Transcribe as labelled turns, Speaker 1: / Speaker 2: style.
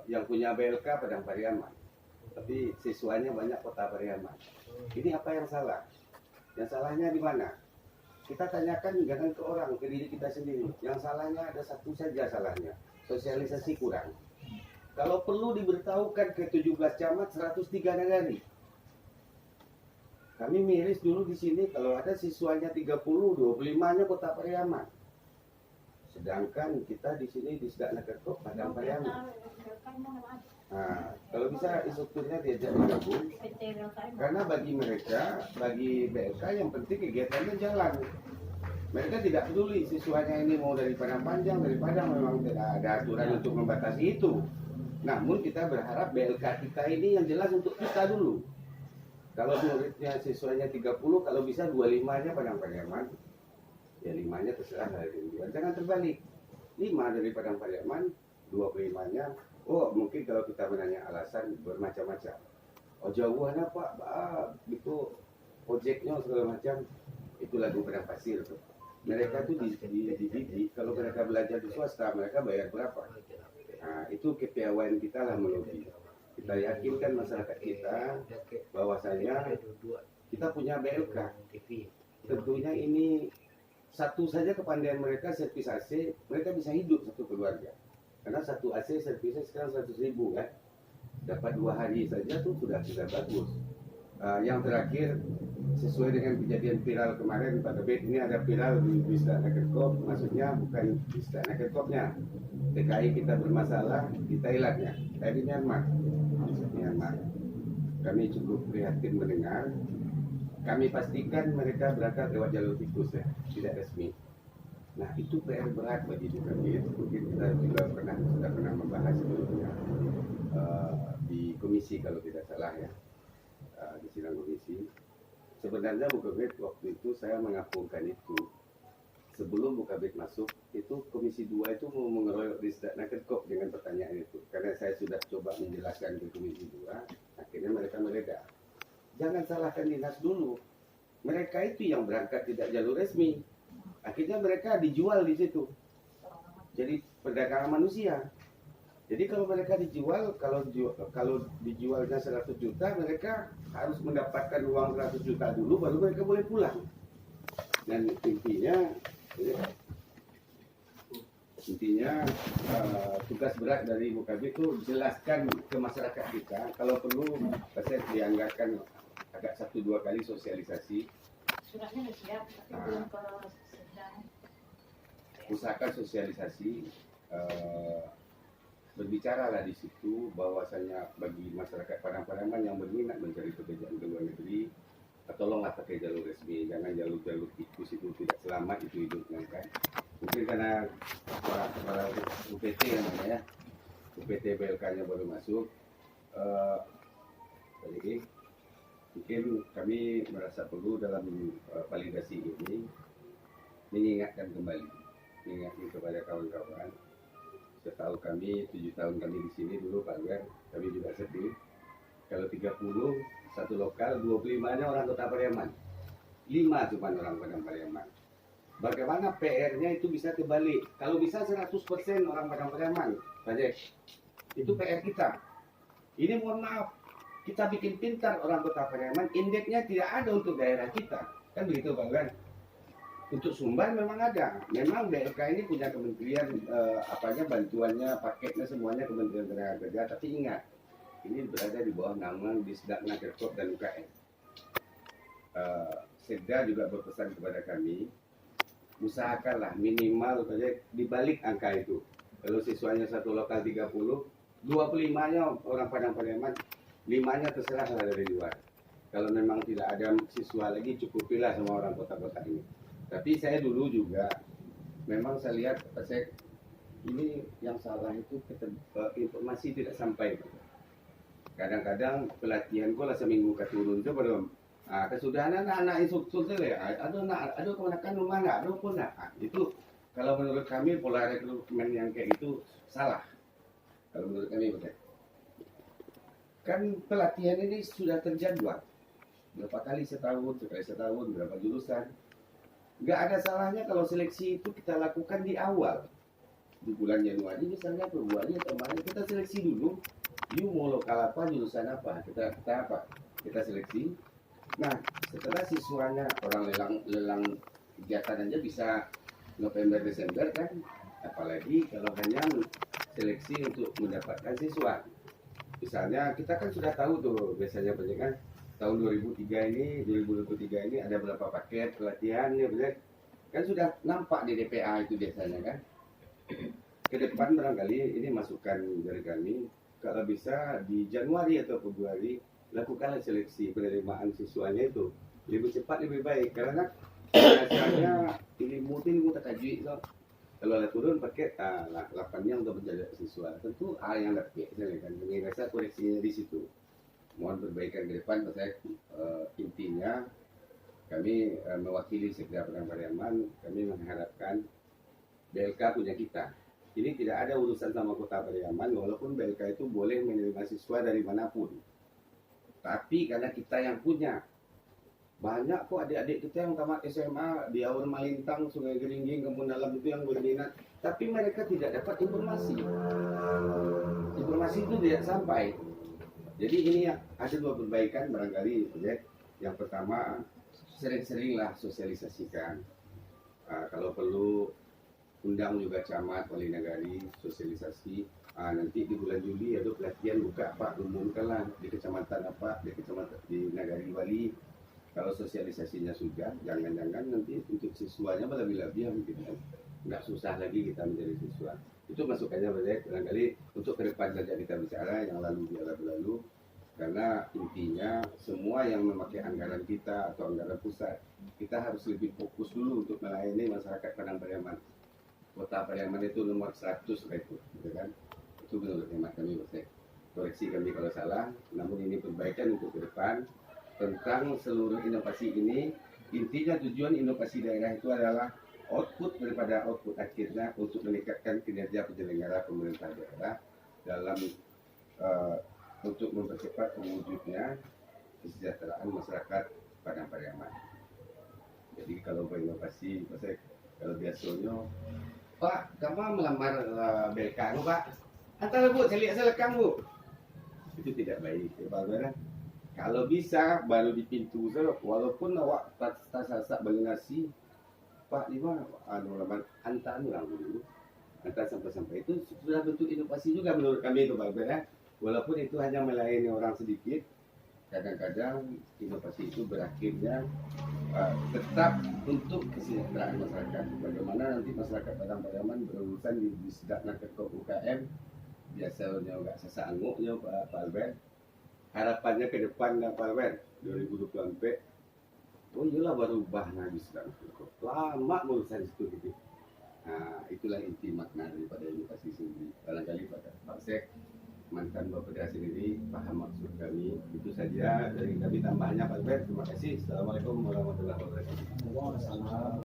Speaker 1: yang punya BLK Padang Pariaman, tapi siswanya banyak Kota Pariaman. Ini apa yang salah? Yang salahnya di mana? Kita tanyakan jangan ke orang, ke diri kita sendiri. Yang salahnya ada satu saja salahnya, sosialisasi kurang. Kalau perlu diberitahukan ke 17 camat, 103 nagari. Kami miris dulu di sini, kalau ada siswanya 30, 25-nya Kota Pariaman. Sedangkan kita di sini di Sedaknakerkop Padang Pariaman. Nah, kalau bisa instrukturnya diajak bergabung, karena bagi mereka, bagi BLK yang penting kegiatannya jalan. Mereka tidak peduli siswanya ini mau dari Padang Panjang, dari Padang, memang tidak ada aturan untuk membatasi itu. Namun kita berharap BLK kita ini yang jelas untuk kita dulu. Kalau muridnya siswanya 30, kalau bisa 25-nya Padang Pariaman, ya 5-nya terserah dari luar. Jangan terbalik. 5 dari Padang Pariaman, 25-nya, oh mungkin kalau kita menanya alasan bermacam-macam. Oh jauhan Pak, itu ojeknya segala macam, itu lagu Padang Pasir tuh. Mereka tuh dididik, kalau mereka belajar di swasta, mereka bayar berapa? Nah, itu kepiawaian kita lah melobi. Kita yakinkan masyarakat kita bahwasanya kita punya BLK. Tentunya ini satu saja kepandaian mereka servis AC, mereka bisa hidup satu keluarga. Karena satu AC servisnya sekarang 100.000 kan. Dapat 2 hari saja tuh sudah bagus. Yang terakhir sesuai dengan kejadian viral kemarin pada bed ini ada viral di Sedaknakerkop, maksudnya bukan di Sedaknakerkopnya. TKI kita bermasalah di Thailandnya, di Myanmar. Kami cukup prihatin mendengar. Kami pastikan mereka berangkat lewat jalur tikus ya, tidak resmi. Nah itu PR berat bagi kami. Mungkin kita juga sudah pernah membahas sebelumnya di komisi kalau tidak salah ya, di sidang komisi. Sebenarnya Bukabid waktu itu saya mengapungkan itu. Sebelum Bukabid masuk, itu Komisi 2 itu mau mengeroyok di Sedaknakerkop dengan pertanyaan itu. Karena saya sudah coba menjelaskan ke Komisi 2, akhirnya mereka mereda. Jangan salahkan dinas dulu. Mereka itu yang berangkat tidak jalur resmi. Akhirnya mereka dijual di situ. Jadi perdagangan manusia. Jadi kalau mereka dijual, kalau dijualnya 100 juta, mereka harus mendapatkan uang 100 juta dulu, baru mereka boleh pulang. Dan intinya tugas berat dari Bukabid itu jelaskan ke masyarakat kita. Kalau perlu, saya dianggarkan agak 1-2 kali sosialisasi.
Speaker 2: Suratnya sudah siap, tapi belum ke sedang.
Speaker 1: Usahakan sosialisasi. Berbicaralah di situ bahwasanya bagi masyarakat Padang Pariaman yang berminat mencari pekerjaan ke luar negeri, tolonglah pakai jalur resmi, jangan jalur tikus itu tidak selamat itu hidupnya kan. Mungkin karena para UPT namanya, UPT BLK-nya baru masuk, jadi mungkin kami merasa perlu dalam validasi ini mengingatkan kepada kawan-kawan. Setahu kami, 7 tahun kami di sini dulu Pak Gwer, kami juga sedih. Kalau 30, satu lokal, 25-nya orang Kota Pariaman. 5 cuma orang Padang Pariaman. Bagaimana PR-nya itu bisa kebalik? Kalau bisa 100% orang Padang Pariaman, Pak Jek, itu PR kita. Ini mohon maaf, kita bikin pintar orang Kota Pariaman, indeksnya tidak ada untuk daerah kita. Kan begitu Pak Gwer? Untuk Sumbar memang ada. Memang BLK ini punya kementerian bantuannya, paketnya semuanya Kementerian Tenaga Kerja. Tapi ingat, ini berada di bawah nama di Sedaknakerkop dan UKM. Sekda juga berpesan kepada kami, usahakanlah minimal di balik angka itu. Kalau siswanya satu lokal 30, 25-nya orang Padang Pariaman, 5-nya terserah dari luar. Kalau memang tidak ada siswa lagi, cukupilah sama orang kota-kota ini. Tapi saya dulu juga, memang saya lihat, ini yang salah itu informasi tidak sampai. Kadang-kadang pelatihan kok lah seminggu keturun itu belum. Kesudahan anak-anak instruktur itu ya, aduh kebanyakan rumah nggak, aduh pun nggak. Itu kalau menurut kami pola rekrutmen yang kayak itu salah. Kalau menurut kami betul. Kan pelatihan ini sudah terjadwal. Berapa kali setahun, berapa jurusan. Nggak ada salahnya kalau seleksi itu kita lakukan di awal. di bulan Januari misalnya Februari atau Maret kita seleksi dulu. You mau lokal apa, jurusan apa, kita apa? Kita seleksi. Nah, setelah siswanya orang lelang kegiatan aja bisa November Desember kan, apalagi kalau hanya seleksi untuk mendapatkan siswa. Misalnya kita kan sudah tahu tuh biasanya kan tahun 2023 ini ada berapa paket pelatihan ya benar, kan sudah nampak di DPA itu biasanya kan. Ke depan barangkali ini masukan dari kami, kalau bisa di Januari atau Februari lakukanlah seleksi penerimaan siswanya itu lebih cepat lebih baik, karena biasanya ilmu tak tajwid so. Kalau ada turun paket 8-nya untuk menjadi siswa tentu yang lebih kan mengingat koreksinya di situ. Mohon perbaikan ke depan. Saya intinya kami mewakili Sekda Padang Pariaman, kami mengharapkan BLK punya kita. Ini tidak ada urusan sama Kota Pariaman, walaupun BLK itu boleh menerima siswa dari manapun. Tapi karena kita yang punya, banyak kok adik-adik kita yang tamat SMA di Awan Malintang, Sungai Geringging, Kampung Dalam itu yang berminat, tapi mereka tidak dapat informasi. Informasi itu tidak sampai. Jadi ini ada dua perbaikan barangkali. Yang pertama, sering-seringlah sosialisasikan. Kalau perlu undang juga camat, wali nagari, sosialisasi. Nanti di bulan Juli ada pelatihan buka Pak, umumkanlah di kecamatan apa, di kecamatan di nagari wali. Kalau sosialisasinya sudah, jangan-jangan nanti untuk siswanya berlebih-lebihan gitu kan. Nggak susah lagi kita menjadi siswa. Itu masukannya barangkali untuk ke depan saja kita bicara, yang lalu biar lalu. Karena intinya semua yang memakai anggaran kita atau anggaran pusat, kita harus lebih fokus dulu untuk melayani masyarakat Padang Pariaman. Kota Pariaman itu nomor 100 itu, gitu kan? Itu menurut hemat kami, koreksi kami kalau salah. Namun ini perbaikan untuk ke depan tentang seluruh inovasi ini. Intinya tujuan inovasi daerah itu adalah output daripada output akhirnya untuk meningkatkan kinerja penyelenggara pemerintah daerah dalam untuk mempercepat mewujudnya kesejahteraan masyarakat Padang Pariaman. Jadi kalau berinovasi, kalau biasanya, Pak, kamu melamar BLK, Pak? Antara Bu, saya lekang Bu. Itu tidak baik, ya, Pak. Kalau bisa baru di pintu, walaupun awak tak berlinasi, Pak Lima, lamar antar orang dulu, antar sampai itu sudah bentuk inovasi juga menurut kami itu, Pak. Walaupun itu hanya melayani orang sedikit, kadang-kadang inovasi itu berakhirnya tetap untuk kesejahteraan masyarakat. Bagaimana nanti masyarakat Padang Pariaman berurusan di sedakna ke UKM, biasanya nggak sesanggupnya Pak Albert. Harapannya ke depan Pak Albert 2024, oh iyalah baru ubah lagi sedang lama urusan itu gitu. Nah, itulah inti makna daripada inovasi sendiri. Barangkali Pak Sek, mantan Bapeda sendiri paham maksud kami. Itu saja dari kami, tambahnya Pak Albert. Terima kasih. Assalamualaikum warahmatullahi wabarakatuh.